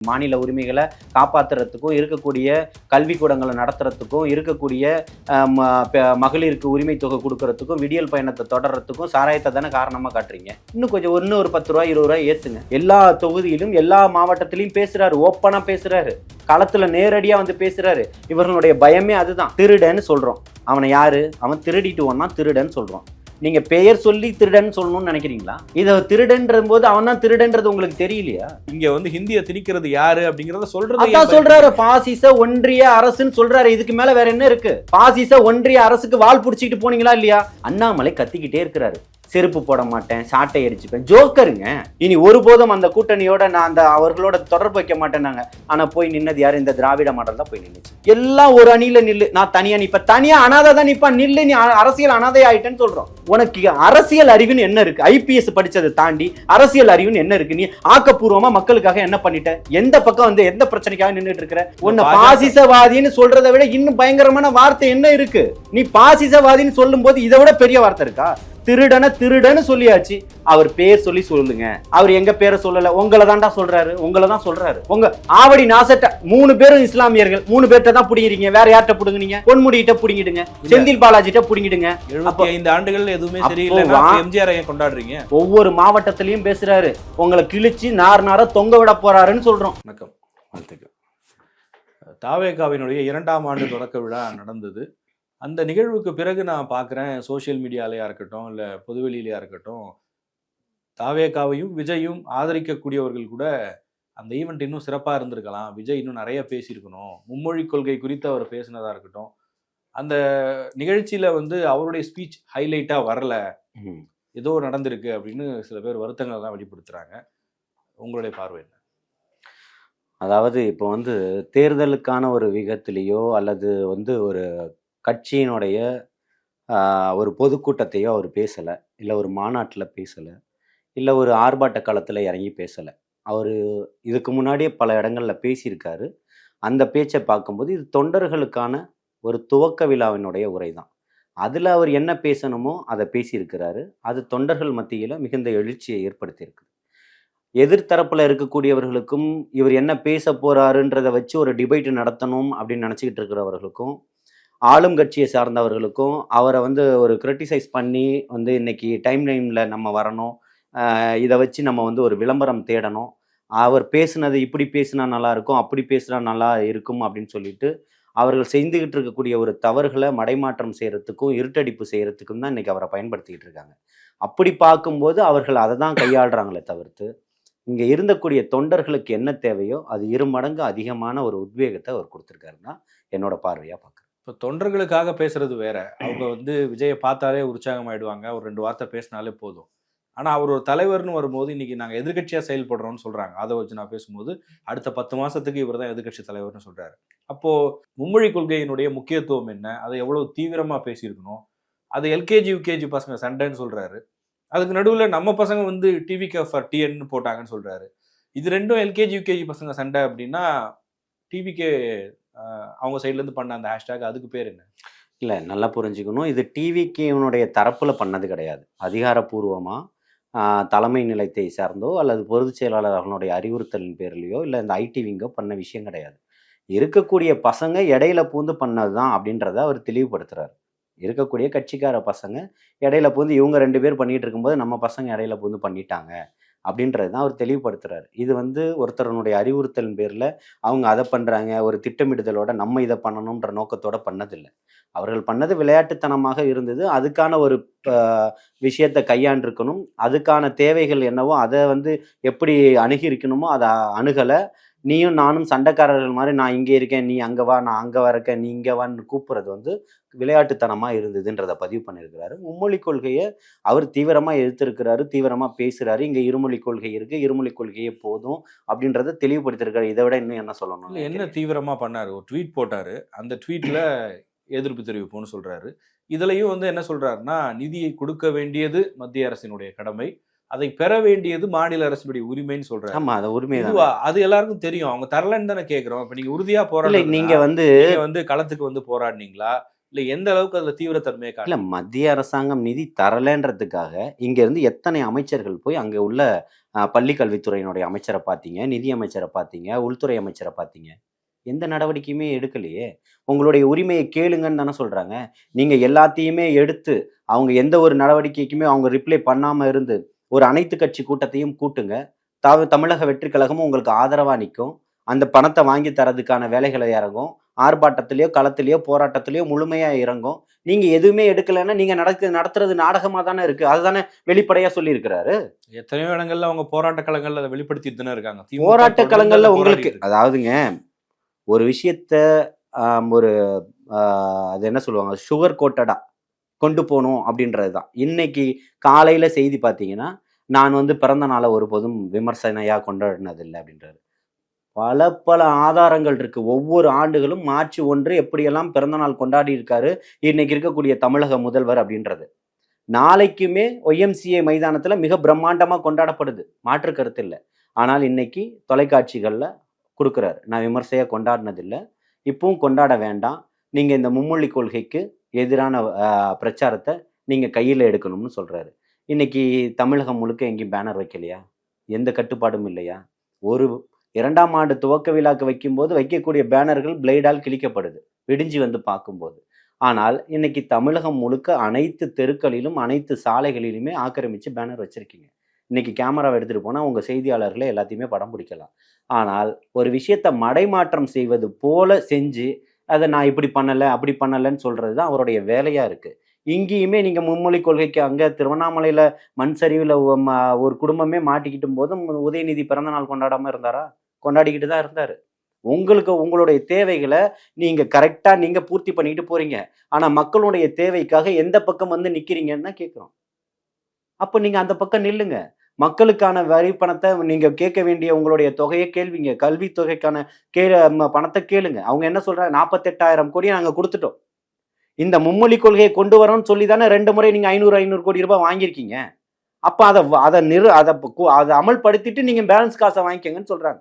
மாநில உரிமைகளை காப்பாற்றுறதுக்கும் இருக்கக்கூடிய கல்விக்கூடங்களை நடத்துறதுக்கும் இருக்கக்கூடிய மகளிருக்கு உரிமை தொகை கொடுக்கறதுக்கும் விடியல் பயணத்தை தொடர்றதுக்கும் சாராயத்தை தானே காரணமாக காட்டுறீங்க. இன்னும் கொஞ்சம் ஒரு 10 ரூபா 20 ரூபா ஏற்றுங்க. எல்லா தொகுதியிலும் எல்லா மாவட்டத்திலையும் பேசுறாரு, ஓப்பனாக பேசுறாரு, களத்துல நேரடியா வந்து பேசுறாரு. இவர்களுடைய பயமே அதுதான். திருடன்னு சொல்றோம். அவனை யாரு? அவன் திருடிட்டு ஒன்னா திருடன்னு சொல்றோம். நீங்க பெயர் சொல்லி திருடன் சொல்லணும்னு நினைக்கிறீங்களா? இதை திருடன்ற போது அவன் தான் திருடன்றது உங்களுக்கு தெரியலையா? இங்க வந்து ஹிந்தியை திணிக்கிறது யாரு அப்படிங்கறத சொல்றது அதான் சொல்றாரு. பாசிச ஒன்றிய அரசுன்னு சொல்றாரு. இதுக்கு மேல வேற என்ன இருக்கு? பாசிச ஒன்றிய அரசுக்கு வால் புடிச்சிட்டு போனீங்களா இல்லையா? அண்ணாமலை கத்திக்கிட்டே இருக்கிறாரு. செருப்பு போட மாட்டேன், சாட்டை அடிச்சுப்பேன், ஜோக்கருங்க. இனி ஒருபோதும் அந்த கூட்டணியோட நான் அந்த அவர்களோட தொடர்பு வைக்க மாட்டேன்னாங்க. ஆனா போய் நின்னது யாரு? இந்த திராவிட மாடல் தான் போய் நின்னுச்சு. எல்லாம் ஒரு அணியில நில்லு, நான் தனியா நிப்ப, தனியா அனாதை தான் நிப்பா, நில்லு, நீ அரசியல் அனாதை ஆயிட்டேன்னு சொல்றோம். உனக்கு அரசியல் அறிவுன்னு என்ன இருக்கு? ஐபிஎஸ் படிச்சதை தாண்டி அரசியல் அறிவுன்னு என்ன இருக்கு? நீ ஆக்கப்பூர்வமா மக்களுக்காக என்ன பண்ணிட்ட? எந்த பக்கம் வந்து எந்த பிரச்சனைக்காக நின்றுட்டு இருக்கிற? உன்னை பாசிசவாதின்னு சொல்றதை விட இன்னும் பயங்கரமான வார்த்தை என்ன இருக்கு? நீ பாசிசவாதின்னு சொல்லும் போது இதை விட பெரிய வார்த்தை இருக்கா? திருடன்னு சொல்லியாச்சு. அவர் பேர் சொல்லி சொல்லுங்க. அவர் எங்க பேரை சொல்லல, உங்களை தான்டா சொல்றாரு, உங்களை தான் சொல்றாரு. உங்க ஆவடி நாசட்ட 3 பேரும் இஸ்லாமியர்கள், 3 பேர்ட்ட தான் புடிங்கிறீங்க. வேற யார்ட்ட புடுங்குனீங்க? பொன்முடிகிட்ட புடிங்கிடுங்க, செந்தில் பாலாஜிட்ட புடிங்கிடுங்க. 75 ஆண்டுகள் எதுவுமே சரியில்லை, எம்ஜிஆர் ஏன் கொண்டாடுறீங்க? ஒவ்வொரு மாவட்டத்திலையும் பேசுறாரு. உங்களை கிழிச்சு நார தொங்க விட போறாருன்னு சொல்றோம். வணக்கம். தாவேகாவினுடைய 2ஆம் ஆண்டு தொடக்க விழா நடந்தது. அந்த நிகழ்வுக்கு பிறகு நான் பார்க்குறேன், சோசியல் மீடியாலையா இருக்கட்டும், இல்லை பொதுவெளியிலையா இருக்கட்டும், தாவேகாவையும் விஜயும் ஆதரிக்கக்கூடியவர்கள் கூட அந்த ஈவெண்ட் இன்னும் சிறப்பாக இருந்திருக்கலாம், விஜய் இன்னும் நிறைய பேசியிருக்கணும், மும்மொழி கொள்கை குறித்து அவர் பேசினதாக இருக்கட்டும், அந்த நிகழ்ச்சியில் வந்து அவருடைய ஸ்பீச் ஹைலைட்டாக வரல, ஏதோ நடந்திருக்கு அப்படின்னு சில பேர் வருத்தங்கள்லாம் வெளிப்படுத்துகிறாங்க. உங்களுடைய பார்வை என்ன? அதாவது இப்போ வந்து தேர்தலுக்கான ஒரு விகத்திலேயோ அல்லது வந்து ஒரு கட்சியினுடைய ஒரு பொதுக்கூட்டத்தையோ அவர் பேசலை, இல்லை ஒரு மாநாட்டில் பேசலை, இல்லை ஒரு ஆர்ப்பாட்ட களத்தில் இறங்கி பேசலை. அவர் இதுக்கு முன்னாடியே பல இடங்களில் பேசியிருக்காரு. அந்த பேச்சை பார்க்கும்போது இது தொண்டர்களுக்கான ஒரு துவக்க விழாவினுடைய உரை தான். அதில் அவர் என்ன பேசணுமோ அதை பேசியிருக்கிறாரு. அது தொண்டர்கள் மத்தியில் மிகுந்த எழுச்சியை ஏற்படுத்தியிருக்கு. எதிர்த்தரப்பில் இருக்கக்கூடியவர்களுக்கும் இவர் என்ன பேச போகிறாருன்றதை வச்சு ஒரு டிபேட் நடத்தணும் அப்படின்னு நினச்சிக்கிட்டு இருக்கிறவர்களுக்கும், ஆளும் கட்சியை சார்ந்தவர்களுக்கும் அவரை வந்து ஒரு கிரிட்டிசைஸ் பண்ணி வந்து இன்னைக்கு டைம் லைனில் நம்ம வரணும், இதை வச்சு நம்ம வந்து ஒரு விளம்பரம் தேடணும், அவர் பேசுனது இப்படி பேசினா நல்லா இருக்கும், அப்படி பேசினா நல்லா இருக்கும் அப்படின்னு சொல்லிட்டு அவர்கள் செய்துக்கிட்டு இருக்கக்கூடிய ஒரு தவறுகளை மடைமாற்றம் செய்கிறதுக்கும் இருட்டடிப்பு செய்கிறதுக்கும் தான் இன்றைக்கி அவரை பயன்படுத்திக்கிட்டு இருக்காங்க. அப்படி பார்க்கும்போது அவர்கள் அதை தான் கையாளுறாங்களே தவிர்த்து இங்கே இருந்தக்கூடிய தொண்டர்களுக்கு என்ன தேவையோ அது 2 மடங்கு அதிகமான ஒரு உத்வேகத்தை அவர் கொடுத்துருக்காருன்னா என்னோட பார்வையாக பார்க்குறேன். இப்போ தொண்டர்களுக்காக பேசுறது வேற, அவங்க வந்து விஜயை பார்த்தாலே உற்சாகம் ஆயிடுவாங்க, ஒரு 2 வார்த்தை பேசினாலே போதும். ஆனால் அவர் ஒரு தலைவர்னு வரும்போது இன்னைக்கு நாங்கள் எதிர்கட்சியாக செயல்படுறோம்னு சொல்கிறாங்க. அதை வச்சு நான் பேசும்போது அடுத்த 10 மாதத்துக்கு இவர் தான் எதிர்கட்சி தலைவர்னு சொல்கிறாரு. அப்போது மும்மொழி கொள்கையினுடைய முக்கியத்துவம் என்ன, அதை எவ்வளோ தீவிரமாக பேசியிருக்கணும், அது எல்கேஜி யூகேஜி பசங்க சண்டைன்னு சொல்கிறாரு. அதுக்கு நடுவில் நம்ம பசங்க வந்து டிவிகே ஃபார் டிஎன்னு போட்டாங்கன்னு சொல்கிறாரு. இது ரெண்டும் எல்கேஜி யூகேஜி பசங்க சண்டை அப்படின்னா டிவிகே அவங்க சைட்லேருந்து பண்ண அந்த ஹேஷ்டேக் அதுக்கு பேர் என்ன? இல்லை, நல்லா புரிஞ்சுக்கணும். இது டிவிகேனுடைய தரப்பில் பண்ணது கிடையாது. அதிகாரப்பூர்வமாக தலைமை நிலையத்தை சார்ந்தோ அல்லது பொதுச் செயலாளர் அவர்களுடைய அறிவுறுத்தலின் பேர்லையோ இல்லை இந்த ஐடி விங்கோ பண்ண விஷயம் கிடையாது. இருக்கக்கூடிய பசங்க இடையில பூந்து பண்ணது தான் அப்படின்றத அவர் தெளிவுபடுத்துறாரு. இருக்கக்கூடிய கட்சிக்கார பசங்க இடையில பூந்து இவங்க 2 பேர் பண்ணிட்டு இருக்கும்போது நம்ம பசங்க இடையில பூந்து பண்ணிட்டாங்க அப்படின்றது தான் அவர் தெளிவுபடுத்துறாரு. இது வந்து ஒருத்தருடைய அறிவுறுத்தலின் பேரில் அவங்க அதை பண்ணுறாங்க, ஒரு திட்டமிடுதலோட நம்ம இதை பண்ணணுன்ற நோக்கத்தோட பண்ணதில்லை. அவர்கள் பண்ணது விளையாட்டுத்தனமாக இருந்தது. அதுக்கான ஒரு விஷயத்தை கையாண்டிருக்கணும். அதுக்கான தேவைகள் என்னவோ அதை வந்து எப்படி அணுகியிருக்கணுமோ அதை அணுகலை. நீயும் நானும் சண்டைக்காரர்கள் மாதிரி நான் இங்கே இருக்கேன், நீ அங்கே வா, நான் அங்கே வரக்க, நீ இங்கே வான்னு கூப்பிட்றது வந்து விளையாட்டுத்தனமாக இருந்ததுன்றதை பதிவு பண்ணியிருக்கிறாரு. மும்மொழி கொள்கையை அவர் தீவிரமாக எதிர்த்திருக்கிறாரு, தீவிரமாக பேசுகிறாரு. இங்கே இருமொழி கொள்கை இருக்குது, இருமொழி கொள்கையே போதும் அப்படின்றத தெளிவுபடுத்தியிருக்காரு. இதை விட இன்னும் என்ன சொல்லணும்? என்ன தீவிரமாக பண்ணார்? ஒரு ட்வீட் போட்டார். அந்த ட்வீட்டில் எதிர்ப்பு தெரிவிப்போம்னு சொல்கிறாரு. இதுலையும் வந்து என்ன சொல்கிறாருன்னா, நிதியை கொடுக்க வேண்டியது மத்திய அரசினுடைய கடமை, அதை பெற வேண்டியது மாநில அரசுடைய உரிமைன்னு சொல்றாரு. ஆமா, அது உரிமை. அது எல்லாருக்கும் தெரியும். அவங்க தரலன்னு தானே கேட்கிறோம். இப்ப நீங்க உறுதியா போராடல, நீங்க வந்து களத்துக்கு வந்து போராடினீங்களா, இல்ல எந்த அளவுக்கு அதுல தீவிரத்தன்மையை இல்ல மத்திய அரசாங்கம் நிதி தரலன்றதுக்காக இங்க இருந்து எத்தனை அமைச்சர்கள் போய் அங்க உள்ள பள்ளி கல்வித்துறையினுடைய அமைச்சரை பார்த்தீங்க, நிதி அமைச்சரை பார்த்தீங்க, உள்துறை அமைச்சரை பார்த்தீங்க. எந்த நடவடிக்கையுமே எடுக்கலையே. உங்களுடைய உரிமையை கேளுங்கன்னு தானே சொல்றாங்க. நீங்க எல்லாத்தையுமே எடுத்து, அவங்க எந்த ஒரு நடவடிக்கைக்குமே அவங்க ரிப்ளை பண்ணாம இருந்து, ஒரு அனைத்து கட்சி கூட்டத்தையும் கூட்டுங்க. தமிழக வெற்றிக் கழகமும் உங்களுக்கு ஆதரவா நிக்கும். அந்த பணத்த வாங்கி தர்றதுக்கான வேலைகள இறங்கும். ஆர்ப்பாட்டத்திலயோ, களத்திலயோ, போராட்டத்திலயோ முழுமையா இறங்கும். நீங்க எதுவுமே எடுக்கலன்னா, நீங்க நடத்துறது நாடகமா தானே இருக்கு. அதுதானே வெளிப்படையா சொல்லியிருக்கிறாரு. எத்தனையோ இடங்கள்ல அவங்க போராட்ட களங்கள்ல அதை வெளிப்படுத்திட்டு தானே இருக்காங்க. திமுக போராட்ட தொடர்ந்து களங்கள்ல அதை உங்களுக்கு போராடிட்டு இருக்கு. அதாவதுங்க ஒரு விஷயத்த ஒரு அது என்ன சொல்லுவாங்க? சுகர் கோட்டடா கொண்டு போணும் அப்படின்றது தான். இன்னைக்கு காலையில செய்தி பார்த்தீங்கன்னா, நான் வந்து பிறந்த நாள ஒருபோதும் விமர்சனையா கொண்டாடினதில்ல அப்படின்றாரு. பல ஆதாரங்கள் இருக்கு. ஒவ்வொரு ஆண்டுகளும் மார்ச் 1 எப்படியெல்லாம் பிறந்தநாள் கொண்டாடி இருக்காரு, இன்னைக்கு இருக்கக்கூடிய தமிழக முதல்வர் அப்படின்றது. நாளைக்குமே ஒய்எம்சிஏ மைதானத்துல மிக பிரம்மாண்டமா கொண்டாடப்படுது. மாற்று கருத்து இல்ல. ஆனால் இன்னைக்கு தொலைக்காட்சிகள்ல குடுக்குறாரு. நான் விமர்சையா கொண்டாடினதில்ல. இப்பவும் கொண்டாட வேண்டாம். நீங்க இந்த மும்மொழி கொள்கைக்கு எதிரான பிரச்சாரத்த நீங்க கையில எடுக்கணும்னு சொல்றாரு. இன்னைக்கு தமிழகம் முழுக்க எங்கேயும் பேனர் வைக்கலையா? எந்த கட்டுப்பாடும் இல்லையா? ஒரு 2ஆம் ஆண்டு துவக்க விழாக்கு வைக்கும்போது வைக்கக்கூடிய பேனர்கள் பிளேடால் கிழிக்கப்படுது. விடிஞ்சு வந்து பார்க்கும்போது. ஆனால் இன்னைக்கு தமிழகம் முழுக்க அனைத்து தெருக்களிலும், அனைத்து சாலைகளிலுமே ஆக்கிரமிச்சு பேனர் வச்சிருக்கீங்க. இன்னைக்கு கேமராவை எடுத்துட்டு போனா உங்க செய்தியாளர்களே எல்லாத்தையுமே படம் பிடிக்கலாம். ஆனால் ஒரு விஷயத்த மடைமாற்றம் செய்வது போல செஞ்சு, அத நான் இப்படி பண்ணல, அப்படி பண்ணலன்னு சொல்றது தான் அவருடைய வேலையா இருக்கு. இங்கேயுமே நீங்க மும்மொழி கொள்கைக்கு அங்க திருவண்ணாமலையில மண் சரிவுல ஒரு குடும்பமே மாட்டிக்கிட்டும் போதும் உதயநிதி பிறந்த நாள் கொண்டாடாம இருந்தாரா? கொண்டாடிக்கிட்டு தான் இருந்தாரு. உங்களுக்கு உங்களுடைய தேவைகள நீங்க கரெக்ட்டா நீங்க பூர்த்தி பண்ணிட்டு போறீங்க. ஆனா மக்களுடைய தேவைக்காக எந்த பக்கம் வந்து நிக்கிறீங்கன்னு தான் கேட்கிறோம். அப்ப நீங்க அந்த பக்கம் நில்லுங்க. மக்களுக்கான வரி பணத்த நீங்க கேட்க வேண்டிய உங்களுடைய தொகைய கேள்விங்க. கல்வித் தொகைக்கான பணத்த கேளுங்க. அவங்க என்ன சொல்றாங்க? 48,000 கோடிய நாங்க குடுத்துட்டோம். இந்த மும்மொழி கொள்கையை கொண்டு வரோம்னு சொல்லி தானே 2 முறை நீங்க 500 கோடி ரூபாய் வாங்கியிருக்கீங்க. அப்ப அத அமல்படுத்திட்டு நீங்க பேலன்ஸ் காச வாங்கிக்கங்கன்னு சொல்றாங்க.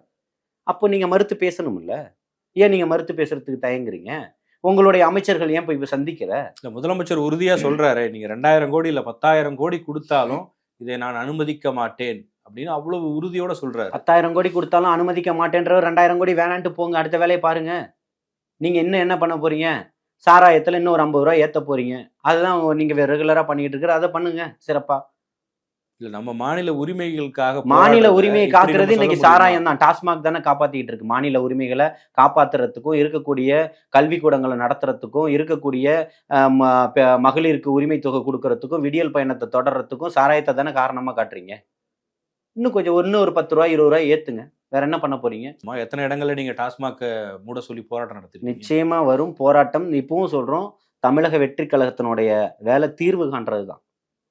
அப்போ நீங்க மறுத்து பேசணும்ல. ஏன் நீங்க மறுத்து பேசுறதுக்கு தயங்குறீங்க? உங்களுடைய அமைச்சர்கள் ஏன் போய் சந்திக்கல? இல்ல, முதலமைச்சர் உறுதியா சொல்றாரு, நீங்க 2000 கோடி இல்ல 10,000 கோடி கொடுத்தாலும் இதை நான் அனுமதிக்க மாட்டேன் அப்படின்னு அவ்வளவு உறுதியோட சொல்றாரு. 10,000 கோடி கொடுத்தாலும் அனுமதிக்க மாட்டேன்றவர் 2,000 கோடி வேணான்ட்டு போங்க. அடுத்த வேலையை பாருங்க. நீங்க இன்னும் என்ன பண்ண போறீங்க? சாராயத்துல இன்னும் ஒரு 50 ரூபாய் ஏத்த போறீங்க. அதுதான் நீங்க ரெகுலரா பண்ணிக்கிட்டு இருக்கிற. அதை பண்ணுங்க சிறப்பா. இல்ல, நம்ம மாநில உரிமைகளுக்காக மாநில உரிமையை காக்குறது இன்னைக்கு சாராயம் தான். டாஸ்மாக் தானே காப்பாத்திக்கிட்டு இருக்கு. மாநில உரிமைகளை காப்பாத்துறதுக்கும், இருக்கக்கூடிய கல்விக்கூடங்களை நடத்துறதுக்கும், இருக்கக்கூடிய மகளிருக்கு உரிமை தொகை கொடுக்கறதுக்கும், விடியல் பயணத்தை தொடர்றதுக்கும் சாராயத்தை தானே காரணமா காட்டுறீங்க. இன்னும் ஒரு 10 ரூபாய் 20 ரூபாய் ஏத்துங்க. வேற என்ன பண்ண போறீங்க? எத்தனை இடங்கள்ல நீங்க டாஸ்மாக் மூட சொல்லி போராட்டம் நடத்தி நிச்சயமா வரும் போராட்டம். இப்பவும் சொல்றோம், தமிழக வெற்றி கழகத்தினுடைய வேலை தீர்வு காண்றதுதான்.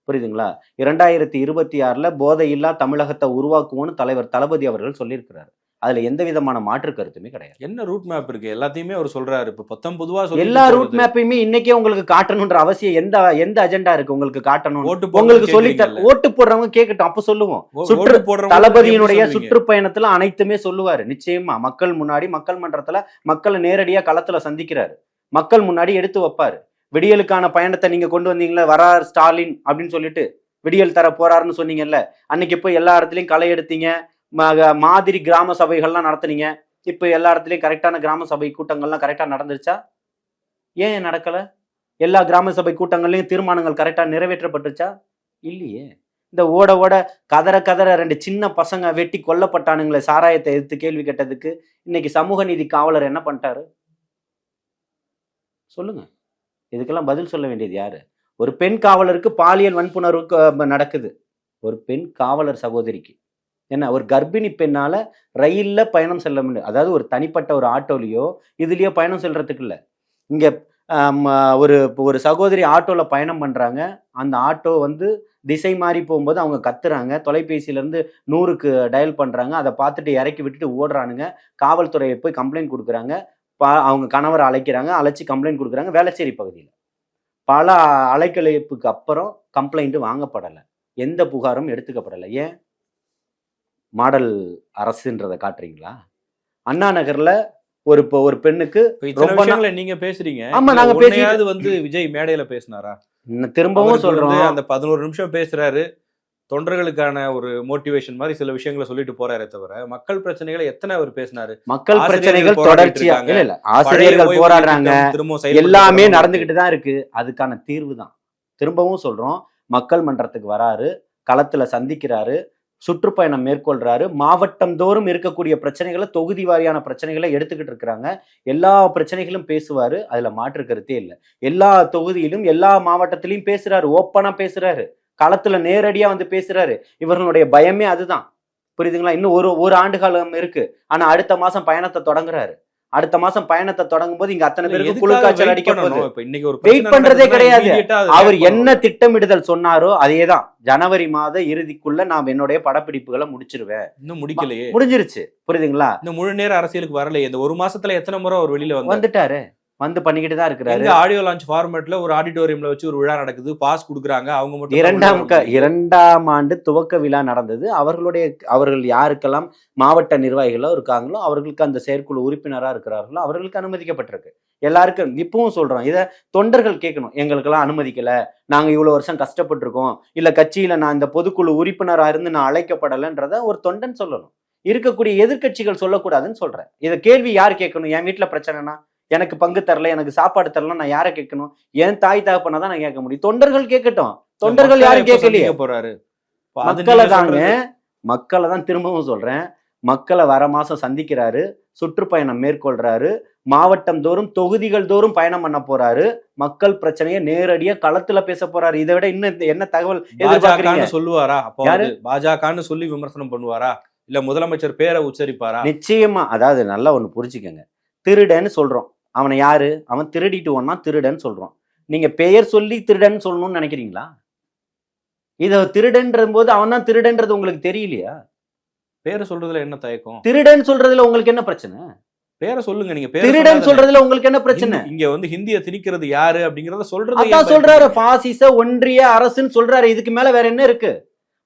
புரியுதுங்களா? 2026ல போதையில்லா தமிழகத்தை உருவாக்குவோம்னு தலைவர் தளபதி அவர்கள் சொல்லியிருக்கிறார். அதுல எந்த விதமான மாற்று கருத்துமே கிடையாது. என்ன ரூட் மேப் இருக்கு? எல்லாத்தையுமே அவர் சொல்றாரு. இப்ப 19 எல்லா ரூட் மேப்பையுமே இன்னைக்கே உங்களுக்கு காட்டணும்ன்ற அவசியம் எந்த அஜெண்டா இருக்கு உங்களுக்கு காட்டணும்? உங்களுக்கு சொல்லி ஓட்டு போடுறவங்க கேட்கட்டும், அப்ப சொல்லுவோம். தளபதியினுடைய சுற்றுப்பயணத்துல அனைத்துமே சொல்லுவாரு. நிச்சயமா மக்கள் முன்னாடி, மக்கள் மன்றத்துல மக்களை நேரடியா களத்துல சந்திக்கிறாரு. மக்கள் முன்னாடி எடுத்து வைப்பாரு. விடியலுக்கான பயணத்தை நீங்க கொண்டு வந்தீங்களா, வரார் ஸ்டாலின் அப்படின்னு சொல்லிட்டு விடியல் தர போறாருன்னு சொன்னீங்கல்ல. அன்னைக்கு போய் எல்லா இடத்துலயும் களை எடுத்தீங்க, மாதிரி கிராம சபைகள்லாம் நடத்துனீங்க. இப்ப எல்லா இடத்துலயும் கரெக்டான கிராம சபை கூட்டங்கள்லாம் கரெக்டா நடந்துருச்சா? ஏன் நடக்கல? எல்லா கிராம சபை கூட்டங்கள்லயும் தீர்மானங்கள் கரெக்டா நிறைவேற்றப்பட்டுச்சா? இல்லையே. இந்த ஓட கதற 2 சின்ன பசங்க வெட்டி கொல்லப்பட்டானுங்களே சாராயத்தை எதிர்த்து கேள்வி கேட்டதுக்கு இன்னைக்கு சமூக நீதி காவலர் என்ன பண்ணிட்டாரு? சொல்லுங்க. இதுக்கெல்லாம் பதில் சொல்ல வேண்டியது யாரு? ஒரு பெண் காவலருக்கு பாலியல் வன்புணர்வு நடக்குது. ஒரு பெண் காவலர் சகோதரிக்கு என்ன, ஒரு கர்ப்பிணி பெண்ணால ரயில்ல பயணம் செல்ல முடியும். அதாவது ஒரு தனிப்பட்ட ஒரு ஆட்டோலயோ இதுலயோ பயணம் செல்றதுக்கு இல்ல. இங்க ஒரு சகோதரி ஆட்டோல பயணம் பண்றாங்க. அந்த ஆட்டோ வந்து திசை மாறி போகும்போது அவங்க கத்துறாங்க. தொலைபேசியில இருந்து 100க்கு டயல் பண்றாங்க. அதை பார்த்துட்டு இறக்கி விட்டுட்டு ஓடுறானுங்க. காவல்துறையை போய் கம்ப்ளைண்ட் கொடுக்குறாங்க. அவங்க கணவரை அழைக்கிறாங்க. அழைச்சி கம்ப்ளைண்ட் கொடுக்குறாங்க. வேளச்சேரி பகுதியில் பல அலைக்கழிப்புக்கு அப்புறம் கம்ப்ளைண்ட் வாங்கப்படலை. எந்த புகாரும் எடுத்துக்கப்படலை. ஏன்? மாடல் அரசுன்றதை காட்டுறீங்களா? அண்ணா நகர்ல ஒரு பெண்ணுக்கு நீங்க பேசுறீங்க. ஆமா, நாங்க பேசியாவது வந்து விஜய் மேடையில பேசினாரா? திரும்பவும் சொல்றோம். அந்த 11 நிமிஷம் பேசுறாரு. தொண்டர்களுக்கான ஒரு மோட்டிவேஷன் மாதிரி சில விஷயங்களை சொல்லிட்டு போறாரே தவிர மக்கள் பிரச்சனைகளை எத்தனை அவர் பேசினாரு? மக்கள் ஆசிரியர்கள் பிரச்சனைகள் போராடிட்டு தொடர்ச்சியா இருக்காங்க. இல்ல இல்ல பழைய ஆசிரியர்கள் ஓய்வூதிய போராடுறாங்க, திட்டம் திரும்பவும் செயல்படுத்தப்படணும் எல்லாமே இருக்கு. நடந்துகிட்டு தான் இருக்கு. அதுக்கான தீர்வு தான். திரும்பவும் சொல்றோம், மக்கள் மன்றத்துக்கு வராரு, களத்துல சந்திக்கிறாரு, சுற்றுப்பயணம் மேற்கொள்றாரு, மாவட்டம் தோறும் இருக்கக்கூடிய பிரச்சனைகளை, தொகுதி வாரியான பிரச்சனைகளை எடுத்துக்கிட்டு இருக்கிறாங்க. எல்லா பிரச்சனைகளும் பேசுவாரு, அதுல மாற்று கருத்தே இல்லை. எல்லா தொகுதியிலும் எல்லா மாவட்டத்திலையும் பேசுறாரு, ஓப்பனா பேசுறாரு, களத்துல நேரடியா வந்து பேசுறாரு. இவர்களுடைய பயமே அதுதான். புரியுதுங்களா? இன்னும் ஒரு ஆண்டு காலம் இருக்கு. ஆனா அடுத்த மாசம் பயணத்தை தொடங்குறாரு. அடுத்த மாசம் பயணத்தை தொடங்கும் போது இங்க அத்தனை பேருக்கு குழு எதுக்காக காய்ச்சல் வெயிட் அடிக்க போகுது. பண்ணணும்? இப்ப இன்னைக்கு ஒரு வெயிட் பிரச்சனை பண்றதே நடக்குதுன்னா கிடையாது. immediate ஆ அதை அவர் react என்ன பண்ணணும். திட்டமிடுதல் சொன்னாரோ அதேதான். ஜனவரி மாத இறுதிக்குள்ள நான் என்னுடைய படப்பிடிப்புகளை முடிச்சிருவேன். இன்னும் முடிக்கலையே. முடிஞ்சிருச்சு. புரியுதுங்களா? இன்னும் முழு நேர அரசியலுக்கு வரலையே. இந்த ஒரு மாசத்துல எத்தனை முறை அவர் வெளியில வந்தாரு? வந்துட்டாரு, வந்து பண்ணிக்கிட்டு தான் இருக்கிறாரு. எங்க ஆடியோ லான்ச் ஃபார்மேட்ல ஒரு ஆடிட்டோரியம்ல வச்சு ஒரு விழா நடக்குது, பாஸ் கொடுக்குறாங்க, அவங்க மட்டும் இரண்டாம் ஆண்டு துவக்க விழா நடந்தது. அவர்கள் யாருக்கெல்லாம் மாவட்ட நிர்வாகிகளோ இருக்காங்களோ, அவர்களுக்கு அந்த செயற்குழு உறுப்பினரா இருக்கிறார்களோ அவர்களுக்கு அனுமதிக்கப்பட்டிருக்கு. எல்லாருக்கும் இப்பவும் சொல்றோம், இதை தொண்டர்கள் கேட்கணும். எங்களுக்கெல்லாம் அனுமதிக்கல, நாங்க இவ்வளவு வருஷம் கஷ்டப்பட்டிருக்கோம், இல்ல கட்சியில நான் இந்த பொதுக்குழு உறுப்பினரா இருந்து நான் அழைக்கப்படலைன்றத ஒரு தொண்டன் சொல்லணும். இருக்கக்கூடிய எதிர்க்கட்சிகள் சொல்லக்கூடாதுன்னு சொல்றேன். இதை கேள்வி யார் கேட்கணும்? என் வீட்டுல பிரச்சனைனா எனக்கு பங்கு தரல, எனக்கு சாப்பாடு தரல, நான் யாரை கேட்கணும்? என் தாய் தகப்பனை தான் நான் கேட்க முடியும். தொண்டர்கள் கேட்கட்டும். தொண்டர்கள் யாரும் கேட்கலையே. போறாரு மக்களை தான் திரும்பவும் சொல்றேன், மக்களை வர மாசம் சந்திக்கிறாரு, சுற்றுப்பயணம் மேற்கொள்றாரு, மாவட்டம் தோறும் தொகுதிகள் தோறும் பயணம் பண்ண போறாரு, மக்கள் பிரச்சனையை நேரடியா களத்துல பேச போறாரு. இதை விட இன்னும் என்ன தகவல் எதிர்பார்க்கறீங்க? சொல்லுவாரா? அப்போ பாஜகன்னு சொல்லி விமர்சனம் பண்ணுவாரா? இல்ல முதலமைச்சர் பேரை உச்சரிப்பாரா? நிச்சயமா. அதாவது நல்லா ஒண்ணு புரிஞ்சுக்கங்க, திருடன்னு சொல்றோம், அவனை யாரு? அவன் திருடிட்டு ஒன்னா திருடன்னு சொல்றோம். நீங்க பெயர் சொல்லி திருடன் சொல்லணும்னு நினைக்கிறீங்களா? இத திருடன்ற போது அவன் தான் திருடன்றது உங்களுக்கு தெரியலையா? பேரை சொல்றதுல என்ன தயக்கம்? திருடன் சொல்றதுல உங்களுக்கு என்ன பிரச்சனை? பேரை சொல்லுங்க. நீங்க திருடன் சொல்றதுல உங்களுக்கு என்ன பிரச்சனை? இங்க வந்து ஹிந்தியை திணிக்கிறது யாரு அப்படிங்கறத சொல்றது. அதான் சொல்றாரு, பாசிச ஒன்றிய அரசுன்னு சொல்றாரு. இதுக்கு மேல வேற என்ன இருக்கு?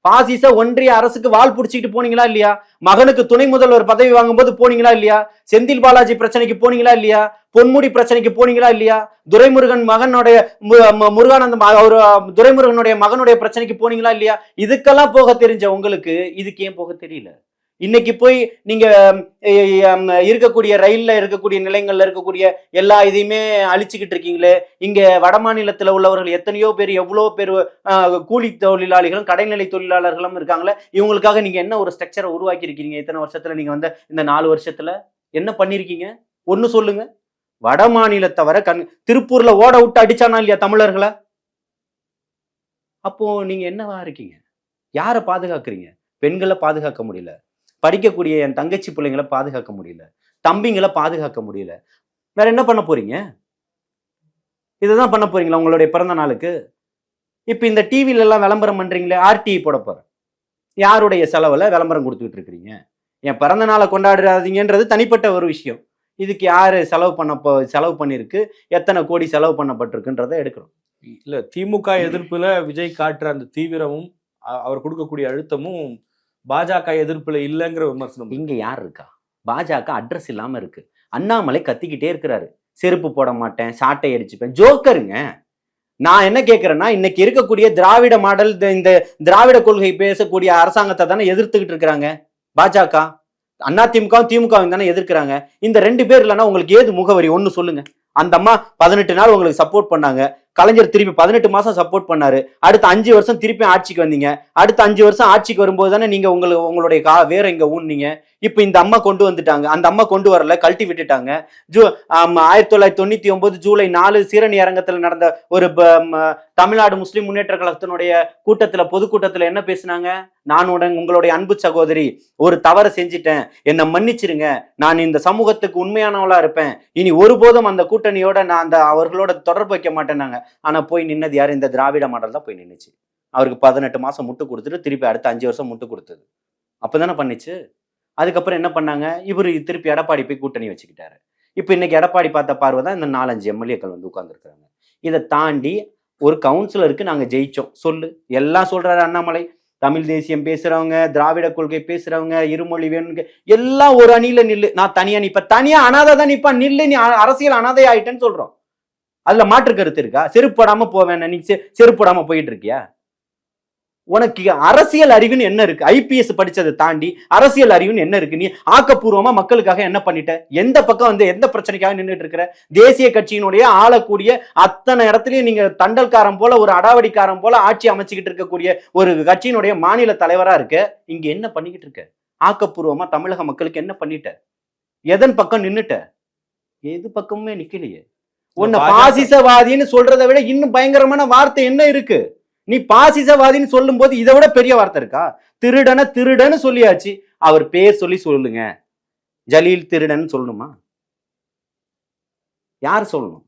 பாசிச ஒன்றிய அரசுக்கு வால் புடிச்சிட்டு போனீங்களா இல்லையா? மகனுக்கு துணை முதல்வர் பதவி வாங்கும் போது போனீங்களா இல்லையா? செந்தில் பாலாஜி பிரச்சனைக்கு போனீங்களா இல்லையா? பொன்முடி பிரச்சனைக்கு போனீங்களா இல்லையா? துரைமுருகன் மகனுடைய முருகானந்தம் அவர் துரைமுருகனுடைய மகனுடைய பிரச்சனைக்கு போனீங்களா இல்லையா? இதுக்கெல்லாம் போக தெரிஞ்ச உங்களுக்கு இதுக்கு ஏன் போக தெரியல? இன்னைக்கு போய் நீங்க இருக்கக்கூடிய ரயில்ல இருக்கக்கூடிய நிலையங்கள்ல இருக்கக்கூடிய எல்லா இதையுமே அழிச்சுக்கிட்டு இருக்கீங்களே. இங்க வட மாநிலத்துல உள்ளவர்கள் எத்தனையோ பேர், எவ்வளவு பேர் கூலி தொழிலாளிகளும் கடைநிலை தொழிலாளர்களும் இருக்காங்களே. இவங்களுக்காக நீங்க என்ன ஒரு ஸ்ட்ரக்சரை உருவாக்கி இருக்கீங்க? இத்தனை வருஷத்துல நீங்க வந்து இந்த 4 வருஷத்துல என்ன பண்ணிருக்கீங்க? ஒண்ணு சொல்லுங்க. வட மாநிலத்தவரை திருப்பூர்ல ஓட விட்டு அடிச்சானா இல்லையா தமிழர்களை? அப்போ நீங்க என்னவா இருக்கீங்க? யாரை பாதுகாக்கிறீங்க? பெண்களை பாதுகாக்க முடியல, படிக்கக்கூடிய என் தங்கச்சி பிள்ளைங்களை பாதுகாக்க முடியல, தம்பிங்களை பாதுகாக்க முடியல. வேற என்ன பண்ண போறீங்க? இதுதான் பண்ண போறீங்களா உங்களுடைய பிறந்த நாளுக்கு? இப்ப இந்த டிவில எல்லாம் விளம்பரம் பண்றீங்களே, ஆர்டிஐ போட போறேன், யாருடைய செலவுல விளம்பரம் கொடுத்துட்டு இருக்கிறீங்க? என் பிறந்த நாளை கொண்டாடுறாதீங்கன்றது தனிப்பட்ட ஒரு விஷயம். இதுக்கு யாரு செலவு பண்ணிருக்கு, எத்தனை கோடி செலவு பண்ணப்பட்டிருக்குன்றதை எடுக்கிறோம். இல்ல, திமுக எதிர்ப்புல விஜய் காட்டுற அந்த தீவிரமும் அவர் கொடுக்கக்கூடிய அழுத்தமும் பாஜக எதிர்ப்புல இல்லைங்கிற விமர்சனம். இங்க யார் இருக்கா? பாஜக அட்ரஸ் இல்லாம இருக்கு. அண்ணாமலை கத்திக்கிட்டே இருக்கிறாரு, செருப்பு போட மாட்டேன், சாட்டை அடிச்சுப்பேன், ஜோக்கருங்க. நான் என்ன கேட்கிறேன்னா, இன்னைக்கு இருக்கக்கூடிய திராவிட மாடல், இந்த திராவிட கொள்கை பேசக்கூடிய அரசாங்கத்தை தானே எதிர்த்துக்கிட்டு இருக்கிறாங்க பாஜக. அதிமுக திமுக தானே எதிர்க்கிறாங்க. இந்த 2 பேர் இல்லைன்னா உங்களுக்கு ஏது முகவரி? ஒண்ணு சொல்லுங்க. அந்த அம்மா 18 நாள் உங்களுக்கு சப்போர்ட் பண்ணாங்க, கலைஞர் திருப்பி 18 மாசம் சப்போர்ட் பண்ணாரு, அடுத்த 5 வருஷம் திருப்பி ஆட்சிக்கு வந்தீங்க, அடுத்த 5 வருஷம் ஆட்சிக்கு வரும்போது தானே நீங்க உங்களுடைய வேற எங்க ஊன்னீங்க. இப்ப இந்த அம்மா கொண்டு வந்துட்டாங்க, அந்த அம்மா கொண்டு வரல, கழட்டி விட்டுட்டாங்க. 1999 ஜூலை 4 சீரணி அரங்கத்தில் நடந்த ஒரு தமிழ்நாடு முஸ்லிம் முன்னேற்ற கழகத்தினுடைய கூட்டத்துல, பொதுக்கூட்டத்துல என்ன பேசினாங்க? நான் உங்களுடைய அன்பு சகோதரி, ஒரு தவறு செஞ்சிட்டேன், என்னை மன்னிச்சிருங்க, நான் இந்த சமூகத்துக்கு உண்மையானவளா இருப்பேன், இனி ஒருபோதும் அந்த கூட்டணியோட நான் அந்த அவர்களோட தொடர்பு வைக்க மாட்டேன்னாங்க. ஆனா போய் நின்னது யாரு? இந்த திராவிட மாடல் தான் போய் நின்னுச்சு. அவருக்கு 18 மாசம் முட்டு கொடுத்துட்டு திருப்பி அடுத்த 5 வருஷம் முட்டு கொடுத்தது அப்பதானே பண்ணிச்சு. அதுக்கப்புறம் என்ன பண்ணாங்க? இவரு திருப்பி எடப்பாடி போய் கூட்டணி வச்சுக்கிட்டாரு. இப்ப இன்னைக்கு எடப்பாடி பார்த்த பார்வை தான் இந்த 4-5 எம்எல்ஏக்கள் வந்து உட்கார்ந்துருக்காங்க. இதை தாண்டி ஒரு கவுன்சிலருக்கு நாங்க ஜெயிச்சோம் சொல்லு, எல்லாம் சொல்றாரு அண்ணாமலை. தமிழ் தேசியம் பேசுறவங்க, திராவிட கொள்கை பேசுறவங்க, இருமொழி வேணுங்க, எல்லாம் ஒரு அணியில நில்லு, நான் தனியா நிப்ப, தனியா அனாதை தான் நிப்பா, நில்லு, நீ அரசியல் அனாதை ஆயிட்டேன்னு சொல்றோம். அதுல மாற்று கருத்து இருக்கா? செருப்படாம போவேன், நீ செருப்படாம போயிட்டு இருக்கியா? உனக்கு அரசியல் அறிவுன்னு என்ன இருக்கு? ஐபிஎஸ் படிச்சதை தாண்டி அரசியல் அறிவுன்னு என்ன இருக்கு? நீ ஆக்கப்பூர்வமா மக்களுக்காக என்ன பண்ணிட்ட? எந்த பக்கம் வந்து எந்த பிரச்சனைக்காக நின்றுட்டு இருக்கிற? தேசிய கட்சியினுடைய ஆளக்கூடிய அத்தனை இடத்துலயும் நீங்க தண்டல்காரன் போல ஒரு அடாவடிக்காரன் போல ஆட்சி அமைச்சுக்கிட்டு இருக்கக்கூடிய ஒரு கட்சியினுடைய மாநில தலைவரா இருக்க. இங்க என்ன பண்ணிக்கிட்டு இருக்க? ஆக்கப்பூர்வமா தமிழக மக்களுக்கு என்ன பண்ணிட்ட? எதன் பக்கம் நின்னுட்ட? எது பக்கமுமே நிக்கலையே. உன்னை பாசிசவாதின்னு சொல்றதை விட இன்னும் பயங்கரமான வார்த்தை என்ன இருக்கு? நீ பாசிசவாதின்னு சொல்லும் போது இதை விட பெரிய வார்த்தை இருக்கா? திருடன்னு சொல்லியாச்சு. அவர் பேர் சொல்லி சொல்லுங்க. ஜலீல் திருடன் சொல்லணுமா? யார் சொல்லணும்?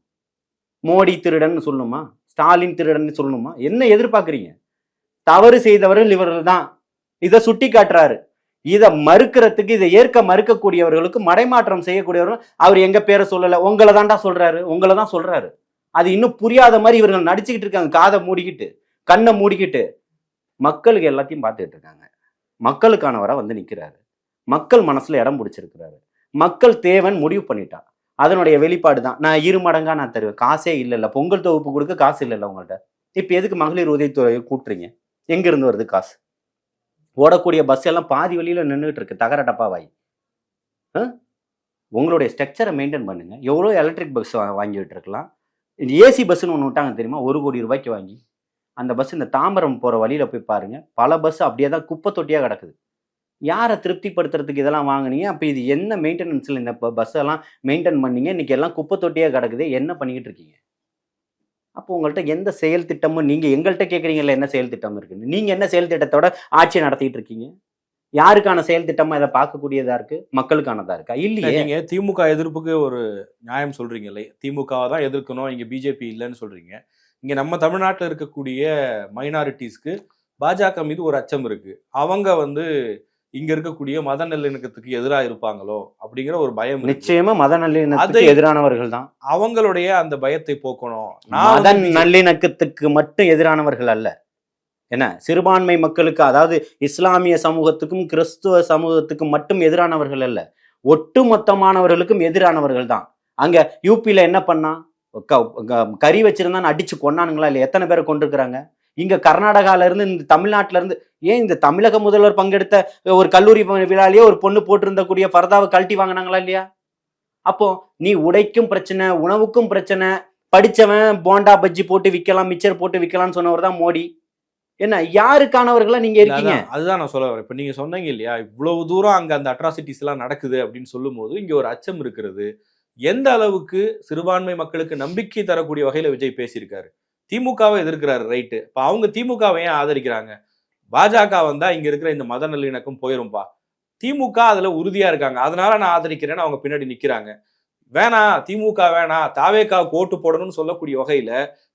மோடி திருடன் சொல்லணுமா? ஸ்டாலின் திருடன் சொல்லணுமா? என்ன எதிர்பார்க்கறீங்க? தவறு செய்தவர்கள் இவர்கள் தான். இதை சுட்டி காட்டுறாரு. இதை மறுக்கிறதுக்கு, இதை ஏற்க மறுக்கக்கூடியவர்களுக்கு, மடைமாற்றம் செய்யக்கூடியவர்கள் அவர் எங்க பேரை சொல்லல, உங்களை தான்டா சொல்றாரு, உங்களை தான் சொல்றாரு. அது இன்னும் புரியாத மாதிரி இவர்கள் நடிச்சுக்கிட்டு இருக்காங்க. காதை மூடிக்கிட்டு, கண்ணை மூடிக்கிட்டு. மக்களுக்கு எல்லாத்தையும் பார்த்துட்டு இருக்காங்க. மக்களுக்கானவரா வந்து நிக்கிறாரு. மக்கள் மனசுல இடம் பிடிச்சிருக்கிறாரு. மக்கள் தேவன் முடிவு பண்ணிட்டா. அதனுடைய வெளிப்பாடு தான். நான் 2 மடங்கா நான் தருவேன். காசே இல்ல. பொங்கல் தொகுப்பு கொடுக்க காசு இல்ல உங்கள்ட்ட. இப்ப எதுக்கு மகளிர் உதவித்தொகை கூட்டுறீங்க? எங்க இருந்து வருது காசு? ஓடக்கூடிய பஸ் எல்லாம் பாதி வழியில நின்றுட்டு இருக்கு, தகர டப்பாவாய். உங்களுடைய ஸ்ட்ரக்சரை மெயின்டைன் பண்ணுங்க. எவ்வளோ எலக்ட்ரிக் பஸ் வாங்கிட்டு இருக்கலாம். ஏசி பஸ்ன்னு ஒன்று விட்டாங்க தெரியுமா? 1 கோடி ரூபாய்க்கு வாங்கி. அந்த பஸ் இந்த தாம்பரம் போற வழியில போய் பாருங்க. பல பஸ் அப்படியே தான் குப்பை தொட்டியா கிடக்குது. யாரை திருப்திப்படுத்துறதுக்கு இதெல்லாம் வாங்குனீங்க? அப்ப இது என்ன மெயின்டெனன்ஸ்ல இந்த பஸ் எல்லாம் மெயின்டைன் பண்ணீங்க? இன்னைக்கு எல்லாம் குப்பை தொட்டியா கிடக்குது. என்ன பண்ணிக்கிட்டு இருக்கீங்க? அப்போ உங்கள்கிட்ட எந்த செயல் திட்டமும், நீங்க எங்கள்கிட்ட கேட்குறீங்கல்ல என்ன செயல் திட்டம் இருக்குன்னு. நீங்க என்ன செயல் திட்டத்தோட ஆட்சி நடத்திட்டு இருக்கீங்க? யாருக்கான செயல் திட்டமா இதை பார்க்கக்கூடியதா இருக்கு? மக்களுக்கானதா இருக்கா? இல்லையே. நீங்க திமுக எதிர்ப்புக்கு ஒரு நியாயம் சொல்றீங்களே, திமுகவை தான் எதிர்க்கணும், இங்க பிஜேபி இல்லைன்னு சொல்றீங்க. இங்க நம்ம தமிழ்நாட்டில் இருக்கக்கூடிய மைனாரிட்டிஸ்க்கு பாஜக மீது ஒரு அச்சம் இருக்கு. அவங்க வந்து இங்க இருக்கக்கூடிய மத நல்லிணக்கத்துக்கு எதிராக இருப்பாங்களோ அப்படிங்கிற ஒரு பயம். நிச்சயமா மத நல்லிணக்கத்துக்கு எதிரானவர்கள் தான். அவங்களுடைய அந்த பயத்தை போக்கணும். மத நல்லிணக்கத்துக்கு மட்டும் எதிரானவர்கள் அல்ல. என்ன, சிறுபான்மை மக்களுக்கு, அதாவது இஸ்லாமிய சமூகத்துக்கும் கிறிஸ்துவ சமூகத்துக்கும் மட்டும் எதிரானவர்கள் அல்ல, ஒட்டுமொத்தமானவர்களுக்கும் எதிரானவர்கள் தான். அங்க யூபியில என்ன பண்ணா? கறி வச்சிருந்தான்னு அடிச்சு கொண்டானுங்களா இல்லையா? எத்தனை பேரை கொண்டிருக்கிறாங்க? இங்க கர்நாடகால இருந்து, இந்த தமிழ்நாட்டுல இருந்து, ஏன் இந்த தமிழக முதல்வர் பங்கெடுத்த ஒரு கல்லூரி விழாலேயே ஒரு பொண்ணு போட்டிருந்தக்கூடிய பரதாவை கழட்டி வாங்கினாங்களா இல்லையா? அப்போ நீ உடைக்கும் பிரச்சனை, உணவுக்கும் பிரச்சனை, படிச்சவன் போண்டா பஜ்ஜி போட்டு விற்கலாம், மிச்சர் போட்டு விற்கலாம்னு சொன்னவர் தான் மோடி. என்ன, யாருக்கானவர்களா நீங்க இருக்கீங்க? அதுதான் நான் சொல்ல வரேன். இப்ப நீங்க சொன்னீங்க இல்லையா, இவ்வளவு தூரம் அங்க அந்த அட்ராசிட்டிஸ் எல்லாம் நடக்குது அப்படின்னு சொல்லும் போது இங்க ஒரு அச்சம் இருக்கிறது. எந்த அளவுக்கு சிறுபான்மை மக்களுக்கு நம்பிக்கை தரக்கூடிய வகையில விஜய் பேசியிருக்காரு. திமுகவை எதிர்க்கிறாரு, ரைட்டு. இப்ப அவங்க திமுகவை ஏன் ஆதரிக்கிறாங்க? பாஜக வந்தா இங்க இருக்கிற இந்த மத நல்லிணக்கம் போயிரும்பா, திமுக அதுல உறுதியா இருக்காங்க, அதனால நான் ஆதரிக்கிறேன்னு அவங்க பின்னாடி நிக்கிறாங்க. வேணாம் திமுக வேணாம், தாவேக்காவுக்கு ஓட்டு போடணும்னு சொல்லக்கூடிய வகையில